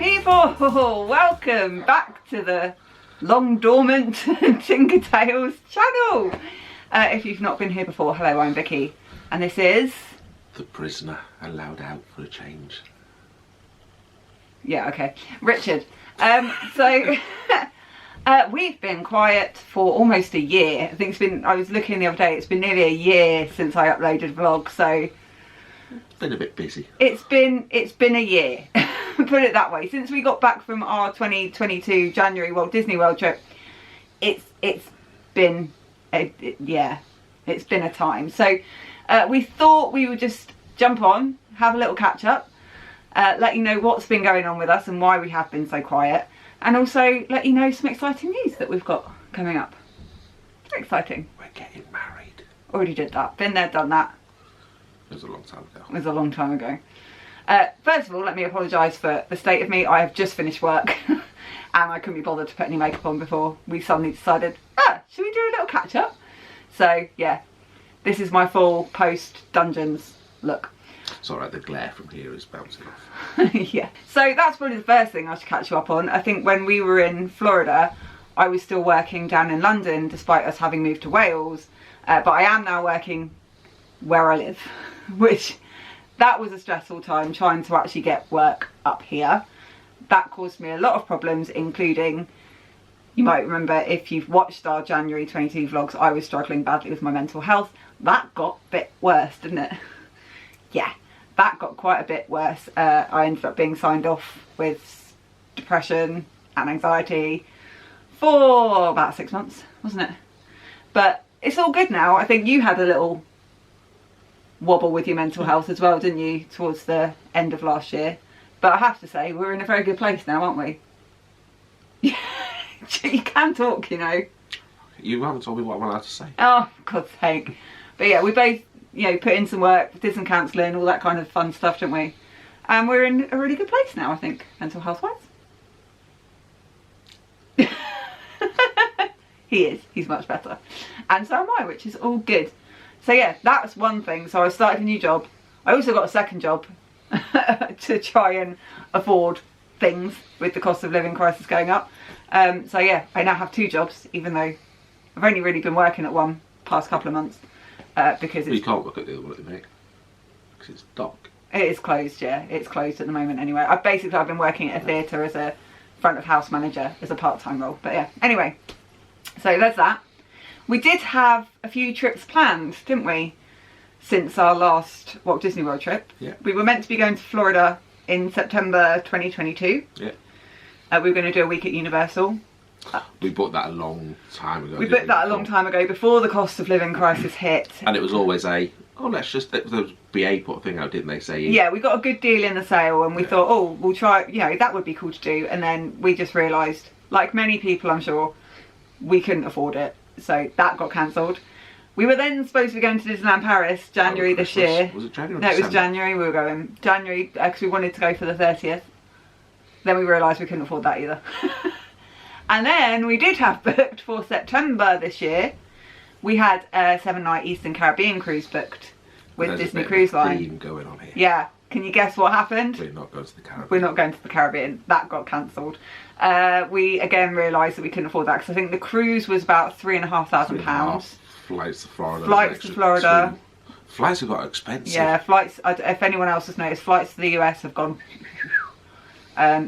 people, welcome back to the long dormant Tinker Tales channel. If you've not been here before, hello, I'm Vicky, and this is The Prisoner Allowed Out for a Change. Yeah, okay, Richard. We've been quiet for almost a year. I think it's been, I was looking the other day, it's been nearly a year since I uploaded a vlog, so been a bit busy. It's been a year. Put it that way. Since we got back from our 2022 January Walt Disney World trip, it's been a time. So we thought we would just jump on, have a little catch up, let you know what's been going on with us and why we have been so quiet, and also let you know some exciting news that we've got coming up. Very exciting. We're getting married. Already did that. Been there, done that. It was a long time ago. It was a long time ago. First of all, let me apologise for the state of me. I have just finished work and I couldn't be bothered to put any makeup on before we suddenly decided, should we do a little catch up? So yeah, this is my full post Dungeons look. It's alright, the glare from here is bouncing off. Yeah, so that's probably the first thing I should catch you up on. I think when we were in Florida, I was still working down in London despite us having moved to Wales, but I am now working where I live, which that was a stressful time trying to actually get work up here. That caused me a lot of problems, including, you might remember if you've watched our January 22 vlogs, I was struggling badly with my mental health. That got a bit worse, didn't it? Yeah, that got quite a bit worse. I ended up being signed off with depression and anxiety for about 6 months, wasn't it? But it's all good now. I think you had a little wobble with your mental health as well, didn't you, towards the end of last year? But I have to say, we're in a very good place now, aren't we? You can talk, you know. You haven't told me what I'm allowed to say. Oh, God's sake. But yeah, we both, you know, put in some work, did some counselling, all that kind of fun stuff, didn't we? And we're in a really good place now, I think, mental health wise. He is. He's much better. And so am I, which is all good. So yeah, that's one thing. So I started a new job. I also got a second job to try and afford things with the cost of living crisis going up. So yeah, I now have 2 jobs, even though I've only really been working at one past couple of months because it's... You can't look at the other one at the minute because it's dark. It is closed, yeah. It's closed at the moment anyway. I've been working at a theatre as a front of house manager as a part-time role. But yeah, anyway, so there's that. We did have a few trips planned, didn't we, since our last Walt Disney World trip? Yeah. We were meant to be going to Florida in September 2022. Yeah. We were going to do a week at Universal. We booked that a long time ago. We booked that a long time ago, before the cost of living crisis hit. And it was always let's just, there was BA put a thing out, didn't they, saying... Yeah, we got a good deal in the sale and we thought, oh, we'll try, you know, that would be cool to do. And then we just realised, like many people I'm sure, we couldn't afford it. So that got cancelled. We were then supposed to be going to Disneyland Paris January this year. Was it January? No, it was January. We were going January because we wanted to go for the 30th. Then we realised we couldn't afford that either. And then we did have booked for September this year. We had a 7-night Eastern Caribbean cruise booked with Disney Cruise Line. Theme going on here. Yeah. Can you guess what happened? We're not going to the Caribbean. We're not going to the Caribbean. That got cancelled. We again realised that we couldn't afford that because I think the cruise was about £3,500. Flights to Florida. Flights have got expensive. Yeah, flights. If anyone else has noticed, flights to the US have gone.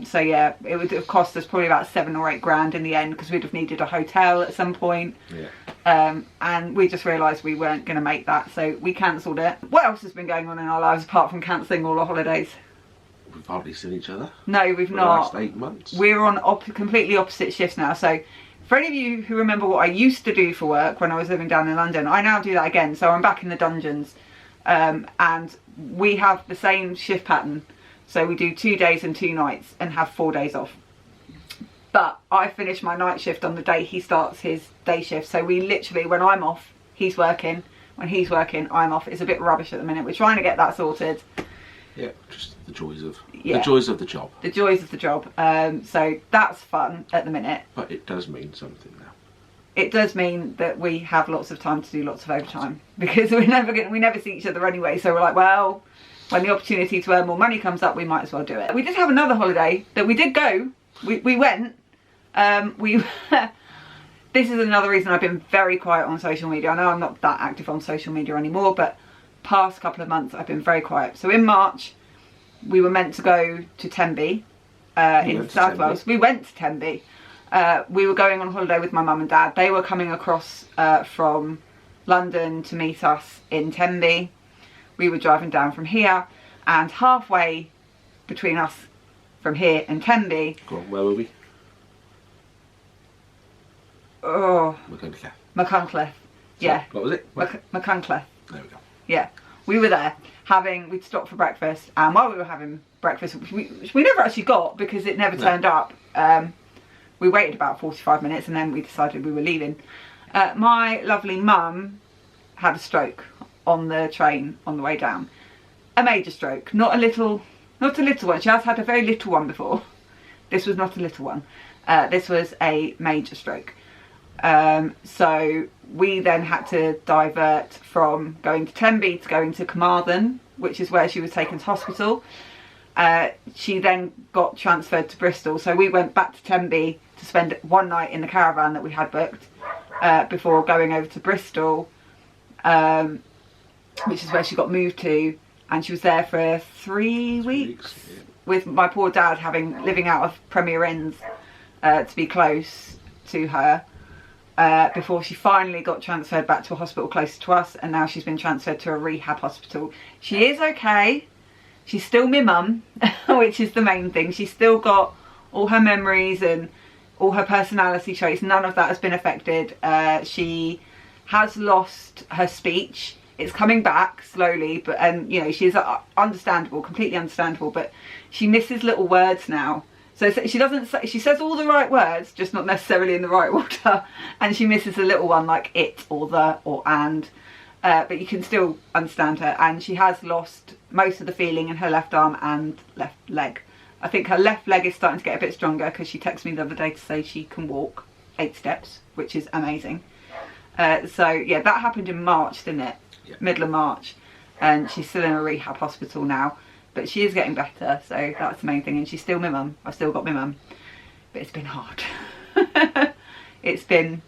So yeah, it would have cost us probably about 7 or 8 grand in the end because we'd have needed a hotel at some point. Yeah. And we just realised we weren't going to make that, so we cancelled it. What else has been going on in our lives apart from cancelling all our holidays? We've hardly seen each other. No, we've not. The last 8 months. We're on completely opposite shifts now. So for any of you who remember what I used to do for work when I was living down in London, I now do that again. So I'm back in the dungeons, and we have the same shift pattern. So we do 2 days and 2 nights and have 4 days off. But I finish my night shift on the day he starts his day shift. So we literally, when I'm off, he's working. When he's working, I'm off. It's a bit rubbish at the minute. We're trying to get that sorted. Yeah, just the joys of the joys of the job. The joys of the job. So that's fun at the minute. But it does mean something now. It does mean that we have lots of time to do lots of overtime because we never see each other anyway. So we're like, well, when the opportunity to earn more money comes up, we might as well do it. We did have another holiday that we did go. We went. This is another reason I've been very quiet on social media. I know I'm not that active on social media anymore, but past couple of months I've been very quiet. So in March, we were meant to go to Tenby in South Wales. We went to Tenby. We were going on holiday with my mum and dad. They were coming across from London to meet us in Tenby. We were driving down from here, and halfway between us from here and Tenby. Go on, where were we? Oh, Machynlleth. Yeah. What was it? Machynlleth. There we go. Yeah. We were there we'd stopped for breakfast, and while we were having breakfast, which we never actually got because it never turned up, we waited about 45 minutes and then we decided we were leaving. My lovely mum had a stroke on the train on the way down. A major stroke, not a little one. She has had a very little one before. This was not a little one. This was a major stroke. So we then had to divert from going to Tenby to going to Carmarthen, which is where she was taken to hospital. She then got transferred to Bristol, so we went back to Tenby to spend one night in the caravan that we had booked before going over to Bristol, which is where she got moved to, and she was there for 3 weeks with my poor dad living out of Premier Inns to be close to her, before she finally got transferred back to a hospital closer to us, and now she's been transferred to a rehab hospital. She is okay. She's still my mum, which is the main thing. She's still got all her memories and all her personality traits. None of that has been affected. She has lost her speech. It's coming back slowly, but you know, she's understandable, completely understandable, but she misses little words now. So she doesn't say, she says all the right words, just not necessarily in the right order, and she misses a little one like it or the or and. But you can still understand her, and she has lost most of the feeling in her left arm and left leg. I think her left leg is starting to get a bit stronger because she texted me the other day to say she can walk 8 steps, which is amazing. So yeah, that happened in March, didn't it? Yeah. Middle of March, and she's still in a rehab hospital now, but she is getting better, so that's the main thing. And she's still my mum. I've still got my mum, but it's been hard. It's been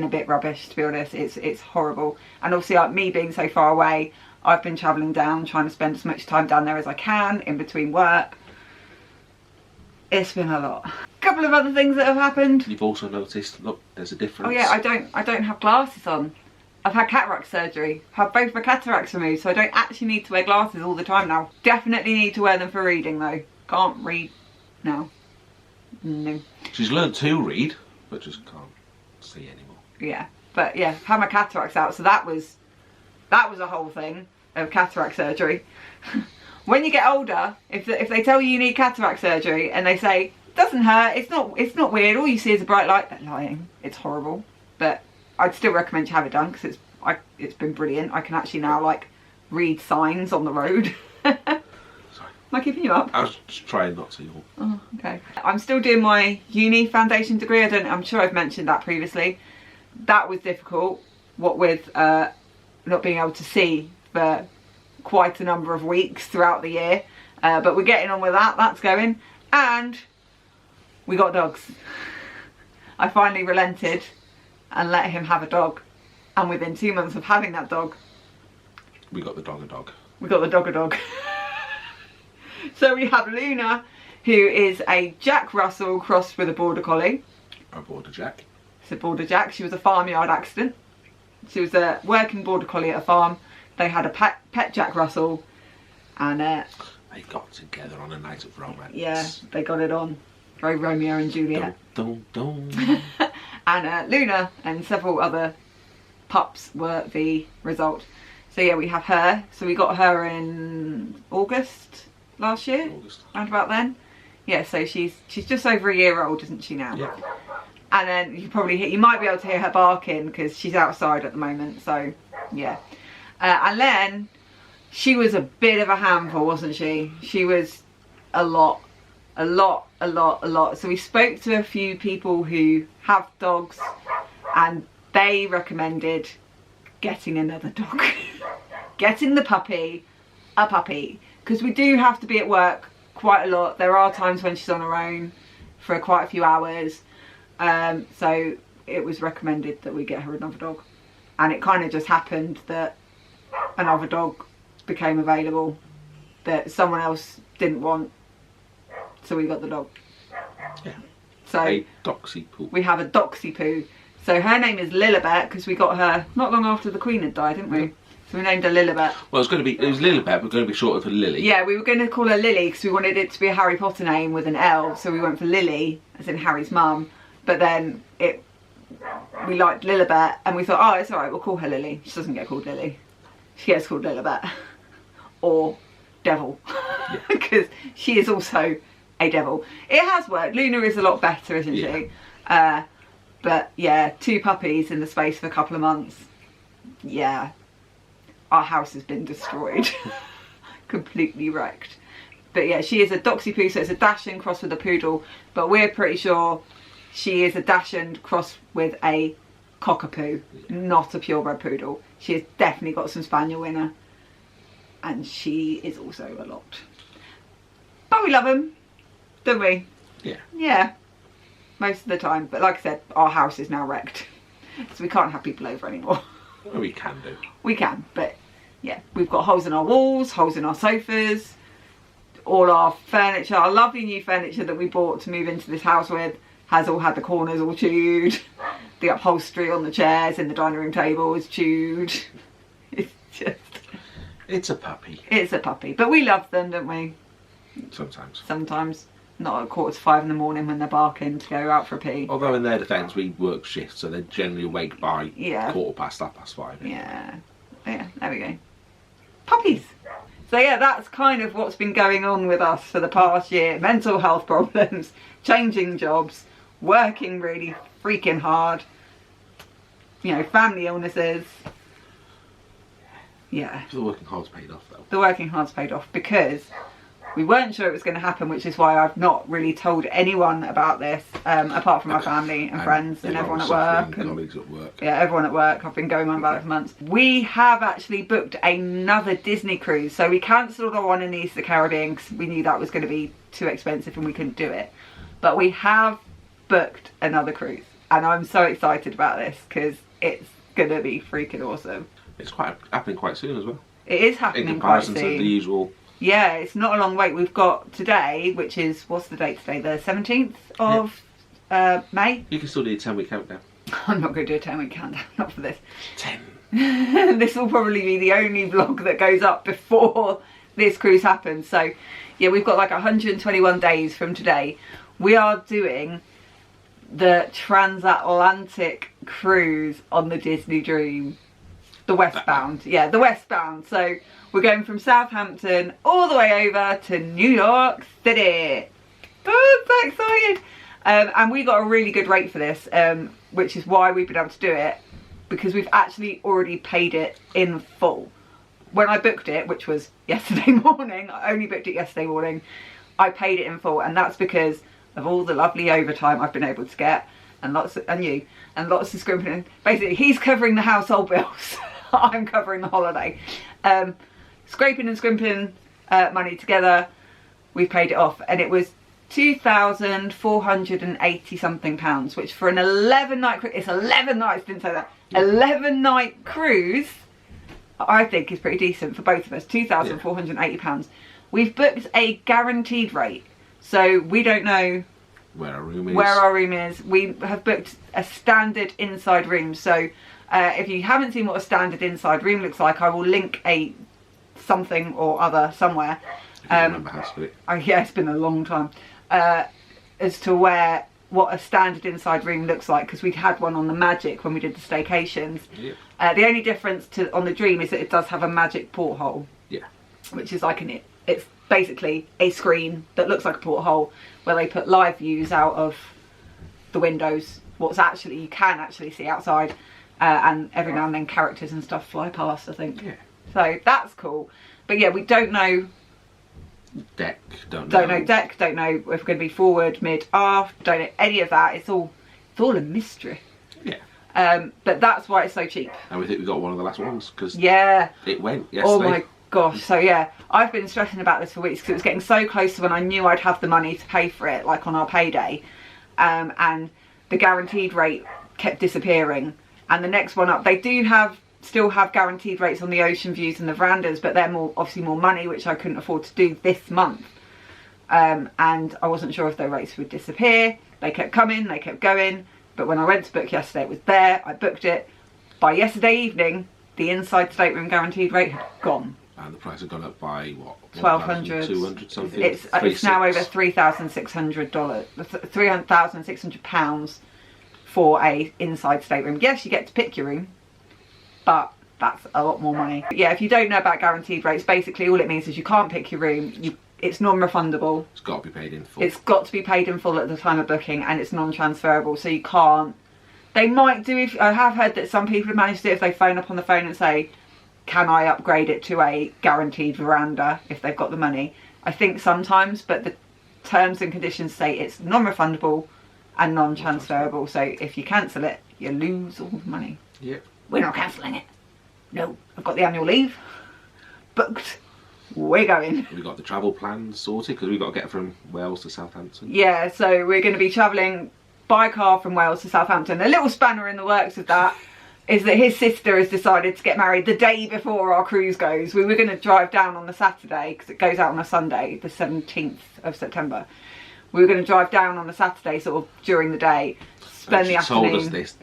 a bit rubbish, to be honest. It's horrible. And obviously, like me being so far away, I've been travelling down, trying to spend as much time down there as I can in between work. It's been a lot. A couple of other things that have happened. You've also noticed, look, there's a difference. Oh yeah, I don't have glasses on. I've had cataract surgery. I've had both my cataracts removed, so I don't actually need to wear glasses all the time now. Definitely need to wear them for reading though. Can't read now. No. She's learned to read, but just can't see anymore. Yeah, but yeah, I've had my cataracts out, so that was a whole thing of cataract surgery. When you get older, if they tell you need cataract surgery and they say it doesn't hurt, it's not weird, all you see is a bright light, they're lying. It's horrible, but I'd still recommend you have it done because it's been brilliant. I can actually now like read signs on the road. Sorry. Am I keeping you up? I was just trying not to. Oh, okay. I'm still doing my uni foundation degree. I'm sure I've mentioned that previously. That was difficult, what with not being able to see for quite a number of weeks throughout the year. But we're getting on with that. That's going. And we got dogs. I finally relented and let him have a dog. And within 2 months of having that dog, we got the dog a dog. We got the dog a dog. So we have Luna, who is a Jack Russell crossed with a Border Collie. A Border Jack. It's a Border Jack. She was a farmyard accident. She was a working Border Collie at a farm. They had a pet Jack Russell, and they got together on a night of romance. Yeah, they got it on. Very Romeo and Juliet. Dun. And Luna and several other pups were the result. So yeah, we have her. So we got her in August last year, around about then. Yeah, so she's just over a year old, isn't she now? Yeah. And then you might be able to hear her barking because she's outside at the moment. So yeah. And then she was a bit of a handful, wasn't she? She was a lot. So we spoke to a few people who have dogs, and they recommended getting another dog. Getting the puppy a puppy, because we do have to be at work quite a lot. There are times when she's on her own for quite a few hours, so it was recommended that we get her another dog, and it kind of just happened that another dog became available that someone else didn't want, so we got the dog. Yeah. So a doxy poo. We have a doxy poo. So her name is Lilibet, because we got her not long after the Queen had died, didn't we? Yeah. So we named her Lilibet. Well, it was Lilibet, but going to be shorter for Lily. Yeah, we were going to call her Lily because we wanted it to be a Harry Potter name with an L, so we went for Lily, as in Harry's mum. But then we liked Lilibet, and we thought, oh, it's alright, we'll call her Lily. She doesn't get called Lily. She gets called Lilibet. Or Devil. Because she is also a devil. It has worked. Luna is a lot better, isn't she? But yeah, 2 puppies in the space of a couple of months. Yeah. Our house has been destroyed. Completely wrecked. But yeah, she is a Doxy Poo, so it's a Dachshund cross with a Poodle. But we're pretty sure she is a Dachshund cross with a Cockapoo, not a purebred Poodle. She has definitely got some Spaniel in her. And she is also a lot. But we love them, don't we? Yeah. Yeah. Most of the time. But like I said, our house is now wrecked. So we can't have people over anymore. Well, we can do. We can, but yeah, we've got holes in our walls, holes in our sofas, all our furniture, our lovely new furniture that we bought to move into this house with has all had the corners all chewed. The upholstery on the chairs in the dining room table is chewed. It's just... It's a puppy. It's a puppy, but we love them, don't we? Sometimes. Sometimes. Not at 4:45 in the morning when they're barking to go out for a pee. Although in their defence, we work shifts, so they're generally awake by 5:15. Yeah. Yeah, there we go. Puppies. So yeah, that's kind of what's been going on with us for the past year. Mental health problems, changing jobs, working really freaking hard. You know, family illnesses. Yeah. The working hard's paid off though. The working hard's paid off because we weren't sure it was going to happen, which is why I've not really told anyone about this, apart from my family and friends and everyone at work. Colleagues at work. Yeah, everyone at work. I've been going on about it for months. We have actually booked another Disney cruise. So we cancelled our one in the East of the Caribbean because we knew that was going to be too expensive and we couldn't do it. But we have booked another cruise. And I'm so excited about this because it's going to be freaking awesome. It's happening quite soon as well. It is happening in quite comparison soon. to the usual. Yeah, it's not a long wait. We've got today, which is, what's the date today? The 17th of May? You can still do a 10-week countdown. I'm not going to do a 10-week countdown, not for this. 10. This will probably be the only vlog that goes up before this cruise happens. So, yeah, we've got like 121 days from today. We are doing the Transatlantic cruise on the Disney Dream. The westbound, yeah, the westbound. So we're going from Southampton all the way over to New York City. Oh, I'm so excited. And we got a really good rate for this, which is why we've been able to do it, because we've actually already paid it in full. When I booked it, which was yesterday morning, I only booked it yesterday morning, I paid it in full, and that's because of all the lovely overtime I've been able to get, and lots of scrimping. Basically, he's covering the household bills. I'm covering the holiday. Scraping and scrimping money together, we paid it off, and it was £2,480 something, which for an 11-night cruise, it's 11 nights, didn't say that, 11-night cruise, I think is pretty decent for both of us. £2,480. We've booked a guaranteed rate, so we don't know where our room is. We have booked a standard inside room, so if you haven't seen what a standard inside room looks like, I will link a something or other somewhere. I remember how to do it. Yeah, it's been a long time. As to what a standard inside room looks like, because we had one on the Magic when we did the staycations. Yep. The only difference on the Dream is that it does have a magic porthole. Yeah. Which is like it's basically a screen that looks like a porthole where they put live views out of the windows. You can actually see outside, and every now and then characters and stuff fly past, I think. Yeah. So that's cool. But yeah, we don't know deck, don't know deck, don't know if we're going to be forward, mid, aft, don't know any of that. It's all a mystery. Yeah. But that's why it's so cheap. And we think we got one of the last ones because it went yesterday. Oh my gosh. So yeah, I've been stressing about this for weeks because it was getting so close to when I knew I'd have the money to pay for it, like on our payday, and the guaranteed rate kept disappearing. And the next one up, they do still have guaranteed rates on the ocean views and the verandas, but they're obviously more money, which I couldn't afford to do this month. And I wasn't sure if their rates would disappear. They kept coming, they kept going, but when I went to book yesterday, it was there. I booked it. By yesterday evening, the inside stateroom guaranteed rate had gone. And the price had gone up by what? $1,200 something. It's now over $3,600, £3,600 for a inside stateroom. Yes, you get to pick your room, but that's a lot more money. But yeah, if you don't know about guaranteed rates, basically all it means is you can't pick your room. It's non-refundable. It's got to be paid in full. It's got to be paid in full at the time of booking, and it's non-transferable, so you can't. They might do, if I have heard that some people have managed to do it if they phone up on the phone and say, can I upgrade it to a guaranteed veranda if they've got the money. I think sometimes, but the terms and conditions say it's non-refundable and non-transferable, so if you cancel it, you lose all the money. Yep. We're not cancelling it. No, I've got the annual leave booked. We're going. We got the travel plan sorted because we've got to get from Wales to Southampton. Yeah, so we're going to be travelling by car from Wales to Southampton. A little spanner in the works of that is that his sister has decided to get married the day before our cruise goes. We were going to drive down on the Saturday because it goes out on a Sunday, the 17th of September. We were going to drive down on the Saturday, sort of during the day, spend the afternoon. Told us this.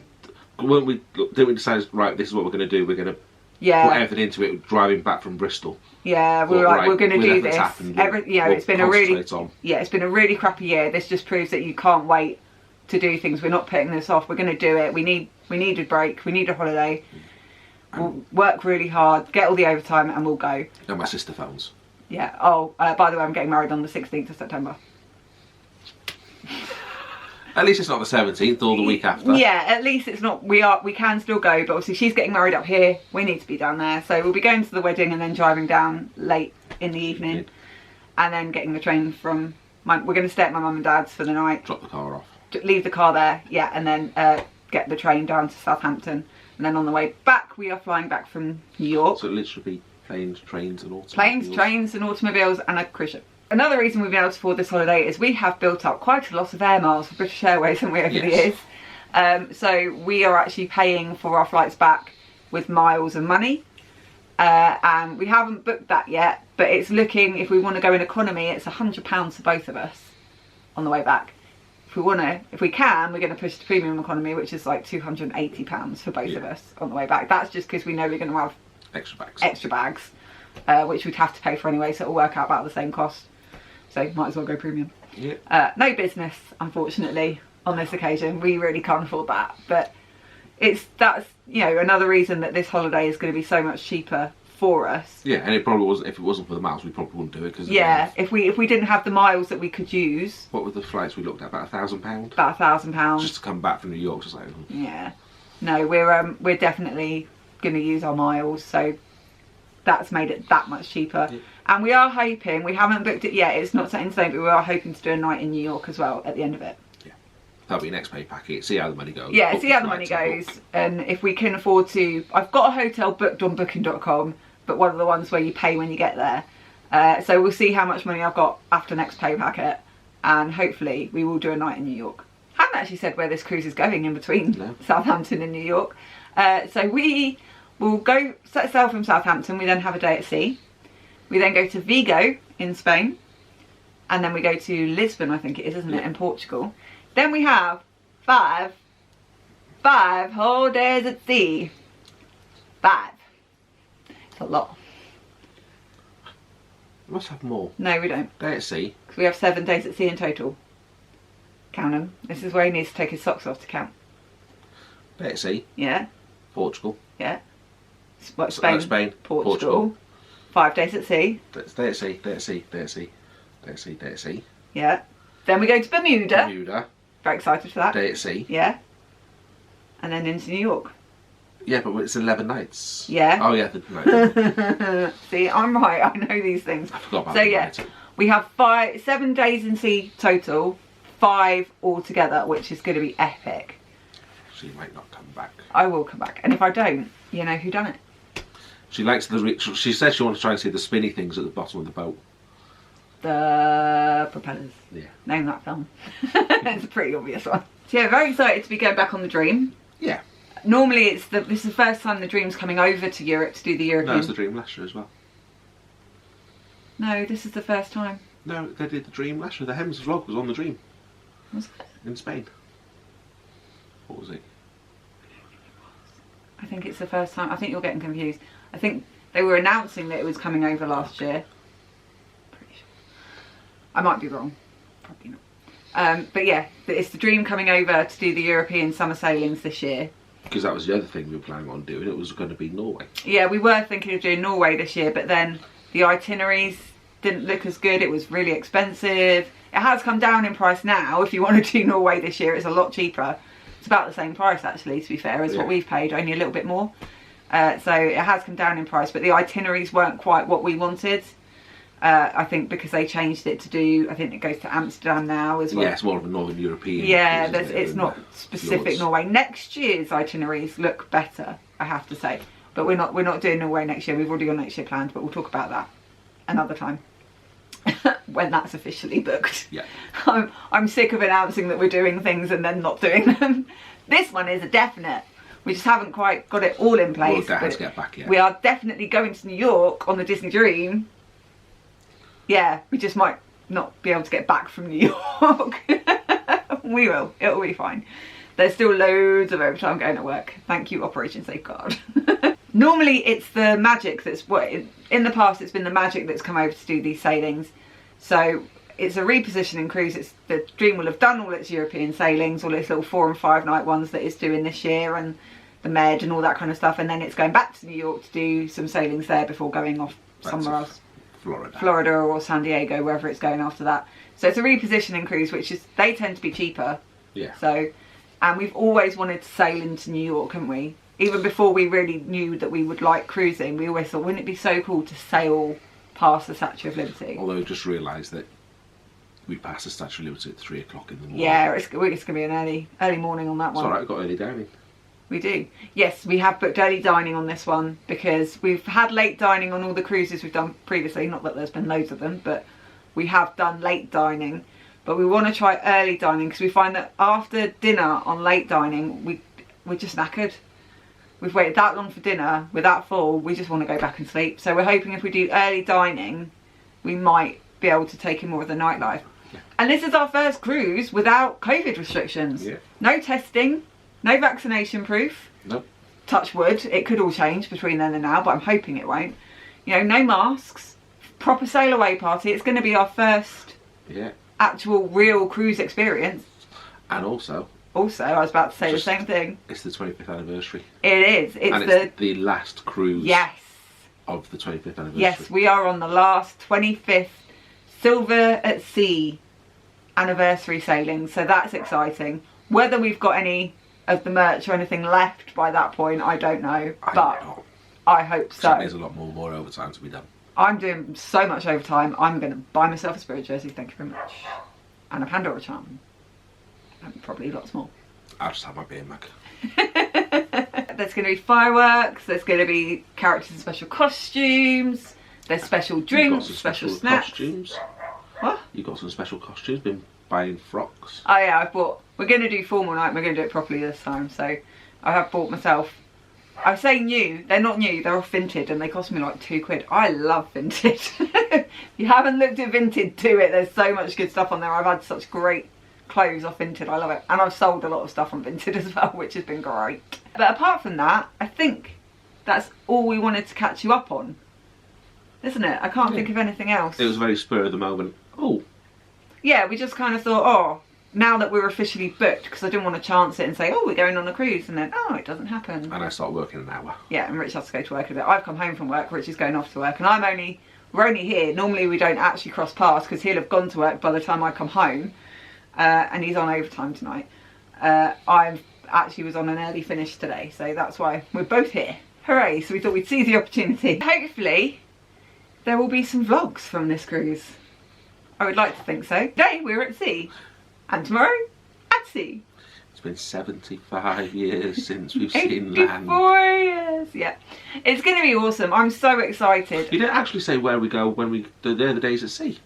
Didn't we decide, right, this is what we're going to do? We're going to put everything into it, driving back from Bristol. Yeah, we were like, we're going to do this. It's been a really crappy year. This just proves that you can't wait to do things. We're not putting this off. We're going to do it. We need a break. We need a holiday. We'll work really hard, get all the overtime, and we'll go. And my sister phones. Yeah. Oh, by the way, I'm getting married on the 16th of September. At least it's not the 17th or the week after. Yeah, at least it's not. We can still go, but obviously she's getting married up here. We need to be down there, so we'll be going to the wedding and then driving down late in the evening, and then getting the train from. We're going to stay at my mum and dad's for the night. Drop the car off. Leave the car there, yeah, and then get the train down to Southampton, and then on the way back we are flying back from New York. So literally planes, trains, and automobiles. Planes, trains, and automobiles, and a cruise ship. Another reason we've been able to afford this holiday is we have built up quite a lot of air miles for British Airways, haven't we, over the years? So we are actually paying for our flights back with miles and money. And we haven't booked that yet, but it's looking, if we want to go in economy, it's £100 for both of us on the way back. If we can, we're going to push to premium economy, which is like £280 for both of us on the way back. That's just because we know we're going to have extra bags, which we'd have to pay for anyway, so it'll work out about the same cost. So might as well go premium. Yeah. No business, unfortunately, on this occasion. We really can't afford that. But that's another reason that this holiday is going to be so much cheaper for us. Yeah, and it probably was. If it wasn't for the miles, we probably wouldn't do it. Cause if we didn't have the miles that we could use. What were the flights we looked at? About £1,000. About £1,000. Just to come back from New York, just like. Yeah. No, we're definitely going to use our miles, so that's made it that much cheaper. Yeah. And we are hoping, we haven't booked it yet, it's not set in stone, but we are hoping to do a night in New York as well at the end of it. Yeah, that'll be next pay packet, see how the money goes. Yeah, see how the money goes, and if we can afford to. I've got a hotel booked on booking.com, but one of the ones where you pay when you get there. So we'll see how much money I've got after next pay packet, and hopefully we will do a night in New York. I haven't actually said where this cruise is going in between Southampton and New York. So we will go set sail from Southampton, we then have a day at sea. We then go to Vigo in Spain, and then we go to Lisbon, I think it is, isn't it, in Portugal. Then we have five whole days at sea. 5. It's a lot. We must have more. No, we don't. Day at sea. Because we have 7 days at sea in total. Count them. This is where he needs to take his socks off to count. Day at sea. Yeah. Portugal. Yeah. Spain. Spain. Portugal. 5 days at sea. Day at sea, day at sea, day at sea, day at sea, day at sea. Yeah. Then we go to Bermuda. Bermuda. Very excited for that. Day at sea. Yeah. And then into New York. Yeah, but it's 11 nights. Yeah. Oh yeah, the night. See, I'm right. I know these things. I forgot about so yeah, we have 7 days in sea total, 5 altogether, which is going to be epic. She might not come back. I will come back, and if I don't, you know who done it. She likes she says she wants to try and see the spinny things at the bottom of the boat. The propellers. Yeah. Name that film. It's a pretty obvious one. So yeah, very excited to be going back on the Dream. Yeah. Normally this is the first time the Dream's coming over to Europe to do the European. No, it's the Dream last year as well. No, this is the first time. No, they did the Dream last year. The Hems vlog was on the Dream. Was it? In Spain. What was it? I think it's the first time. I think you're getting confused. I think they were announcing that it was coming over last year. Pretty sure. I might be wrong. Probably not. But yeah, it's the Dream coming over to do the European summer sailings this year. Because that was the other thing we were planning on doing. It was going to be Norway. Yeah, we were thinking of doing Norway this year, but then the itineraries didn't look as good. It was really expensive. It has come down in price now. If you want to do Norway this year, it's a lot cheaper. It's about the same price, actually, to be fair, as what we've paid, only a little bit more. So it has come down in price, but the itineraries weren't quite what we wanted. I think because they changed it to do, I think it goes to Amsterdam now as well. Yeah, it's more of a Northern European. Yeah, it's not specific Norway. Next year's itineraries look better, I have to say. But we're not doing Norway next year. We've already got next year planned, but we'll talk about that another time. When that's officially booked. Yeah. I'm sick of announcing that we're doing things and then not doing them. This one is a definite. We just haven't quite got it all in place. Well, Dad's get back yet. We are definitely going to New York on the Disney Dream. Yeah, we just might not be able to get back from New York. We will. It'll be fine. There's still loads of overtime going at work. Thank you, Operation Safeguard. Normally it's the Magic that's in the past it's been the Magic that's come over to do these sailings. So it's a repositioning cruise. The Dream will have done all its European sailings, all its little 4 and 5 night ones that it's doing this year, and the Med and all that kind of stuff, and then it's going back to New York to do some sailings there before going off somewhere else. Florida or San Diego, wherever it's going after that. So it's a repositioning cruise, which is, they tend to be cheaper. Yeah. So, and we've always wanted to sail into New York, haven't we? Even before we really knew that we would like cruising, we always thought, wouldn't it be so cool to sail past the Statue of Liberty? Although we just realised that we passed the Statue of Liberty at 3 o'clock in the morning. Yeah, it's going to be an early morning on that one. It's alright, we've got early dining. We do. Yes, we have booked early dining on this one because we've had late dining on all the cruises we've done previously. Not that there's been loads of them, but we have done late dining. But we want to try early dining because we find that after dinner on late dining, we're just knackered. We've waited that long for dinner, we're that full, we just want to go back and sleep. So we're hoping if we do early dining, we might be able to take in more of the nightlife. Yeah. And this is our first cruise without COVID restrictions. Yeah. No testing. No vaccination proof. Nope. Touch wood. It could all change between then and now, but I'm hoping it won't. You know, no masks. Proper sail away party. It's going to be our first actual real cruise experience. And also, I was about to say the same thing. It's the 25th anniversary. It is. It's the last cruise. Yes. Of the 25th anniversary. Yes, we are on the last 25th Silver at Sea anniversary sailing. So that's exciting. Whether we've got any of the merch or anything left by that point, I don't know, but I hope so. There's a lot more overtime to be done. I'm doing so much overtime. I'm going to buy myself a Spirit jersey, thank you very much, and a Pandora charm, and probably lots more. I'll just have my beer mug. There's going to be fireworks, there's going to be characters in special costumes, there's special drinks, special snacks. Costumes. What? You got some special costumes, been buying frocks. Oh yeah, we're going to do formal night, we're going to do it properly this time, so I have bought myself, I say new, they're not new, they're off Vinted and they cost me like £2. I love Vinted. If you haven't looked at Vinted, do it, there's so much good stuff on there. I've had such great clothes off Vinted, I love it, and I've sold a lot of stuff on Vinted as well, which has been great. But apart from that, I think that's all we wanted to catch you up on, isn't it? I can't think of anything else. It was very spur of the moment. Yeah, we just kind of thought, now that we're officially booked, because I didn't want to chance it and say, we're going on a cruise, and then, it doesn't happen. And I start working an hour. Yeah, and Rich has to go to work in a bit. I've come home from work, Rich is going off to work, and we're only here. Normally we don't actually cross paths, because he'll have gone to work by the time I come home, and he's on overtime tonight. I actually was on an early finish today, so that's why we're both here. Hooray, so we thought we'd seize the opportunity. Hopefully, there will be some vlogs from this cruise. I would like to think so. Today we're at sea, and tomorrow at sea. It's been 75 years since we've seen land. 84 years, yeah. It's going to be awesome. I'm so excited. You didn't actually say where we go when they're the days at sea.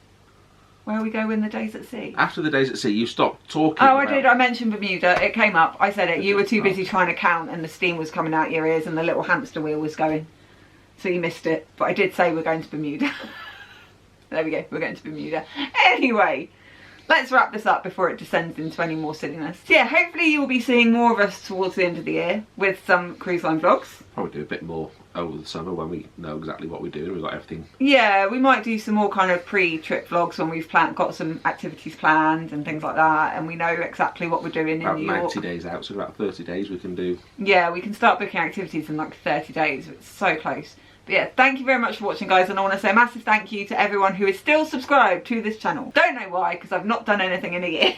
Where we go in the days at sea? After the days at sea, you stopped talking. Oh, I did. I mentioned Bermuda. It came up. I said it. You were too busy trying to count and the steam was coming out your ears and the little hamster wheel was going. So you missed it. But I did say we're going to Bermuda. There we go. We're going to Bermuda. Anyway, let's wrap this up before it descends into any more silliness. So yeah, hopefully you'll be seeing more of us towards the end of the year with some cruise line vlogs. Probably do a bit more over the summer when we know exactly what we're doing. We've got everything. Yeah, we might do some more kind of pre-trip vlogs when we've got some activities planned and things like that, and we know exactly what we're doing in New York. About 90 days out, so about 30 days we can do. Yeah, we can start booking activities in like 30 days. It's so close. But yeah, thank you very much for watching, guys, and I want to say a massive thank you to everyone who is still subscribed to this channel. Don't know why, because I've not done anything in a year,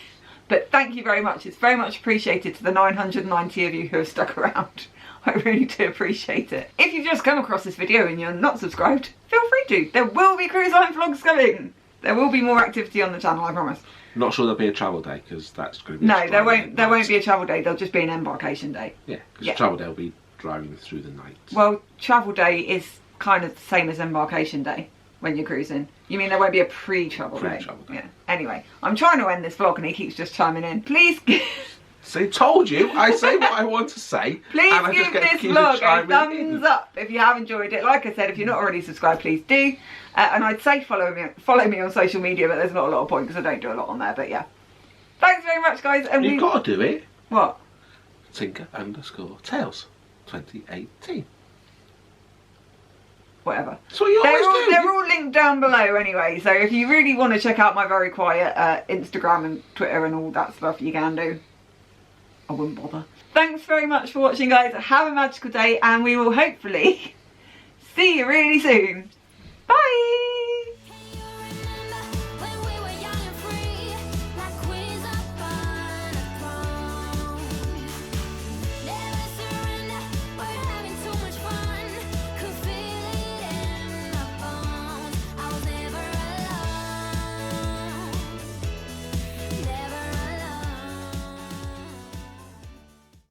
but thank you very much. It's very much appreciated to the 990 of you who have stuck around. I really do appreciate it. If you've just come across this video and you're not subscribed, feel free to. There will be cruise line vlogs coming. There will be more activity on the channel, I promise. Not sure there'll be a travel day, because that's going to be... No, there won't be a travel day. There'll just be an embarkation day. Yeah, because travel day will be driving through the night. Well, travel day is kind of the same as embarkation day when you're cruising. You mean there won't be a pre-travel day? Pre-travel day. Yeah. Anyway, I'm trying to end this vlog and he keeps just chiming in. Please... So told you, I say what I want to say. Please give this vlog a thumbs up if you have enjoyed it. Like I said, if you're not already subscribed, please do. And I'd say follow me on social media, but there's not a lot of point because I don't do a lot on there. But yeah, thanks very much, guys. And you've got to do it. What? Tinker_Tales 2018. Whatever. That's what you always do. They're all linked down below anyway. So if you really want to check out my very quiet Instagram and Twitter and all that stuff, you can do. I wouldn't bother. Thanks very much for watching, guys. Have a magical day and we will hopefully see you really soon. Bye!